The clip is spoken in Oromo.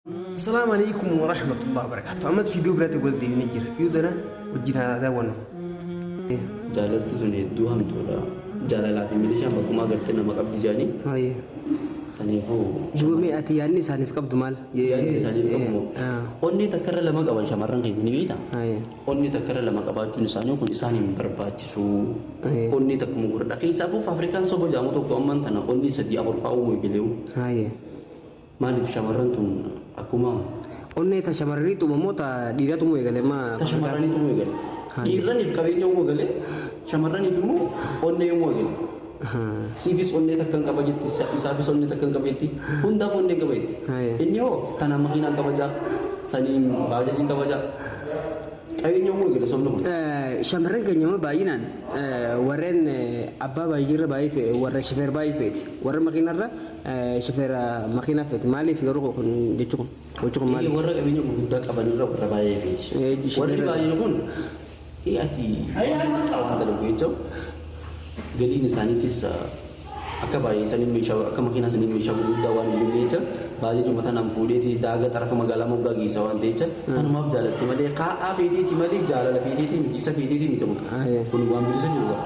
السلام عليكم ورحمة الله وبركاته. أما فيديو برات يقول دي نجر فيديو ده وجينا هذا ونه. Jaalatu sun hedduu hamtuudha. Jaalalaa fi milishaan bakkuma agartee nama qabdi jedhanii هاي. saniifuu جومي أتي يعني سانف كاب دمال. yaadni isaanii qabu. Onni takkarra lama qaban shamarran keenya ni beekta. هاي. Onni takkarra lama qabaachuun isaanii kun isaan hin barbaachisu. Aye. Onni takkuma gurra keessaafu Afrikaan soba jaamu tokko ammaan kana onni sadii afur fa'aa uumuu eegaleewu. هاي. Maaliif shamarran tun akkuma Onne ta shamarranii tumamoota dhiiratu mu eegale ma. ta shamarraniitu uumuu eegale. Dhiirraniif qabeenya uumuu eegale shamarraniif immoo onnee uumuu eegale. Siifis onnee takkan qaba jetti isaafis onnee takkan qaba jetti hundaaf onnee qaba jetti. Aye. Inni hoo tana makiinaan kabajaa saniin baajajiin kabajaa qabeenya uumuu eegale sabni kun. Shamarran keenya ma baay'inaan warreen abbaa baay'eerra baay'ee warra shifeer baay'ee feeti. Warra makiinarra shifeera makiinaa feeti. Maaliif garuu kun jechuun kun maaliif? Warra qabeenya gurguddaa qabanirra warra baay'ee feeti. Warri baay'een kun ati waan dalagu jechuun galiin isaaniitis akka baay'ee saniin meeshaa akka makiinaa saniin meeshaa gurguddaa waan hin dhumne jecha baay'ee jumata nam fuudheeti daaga xarafa magaalaa moggaa geessa waan ta'e jecha kanumaaf jaalatte malee kaa'aa feeteeti malee jaalala feeteeti miti isa feeteeti miti kun waan bilisa jiru.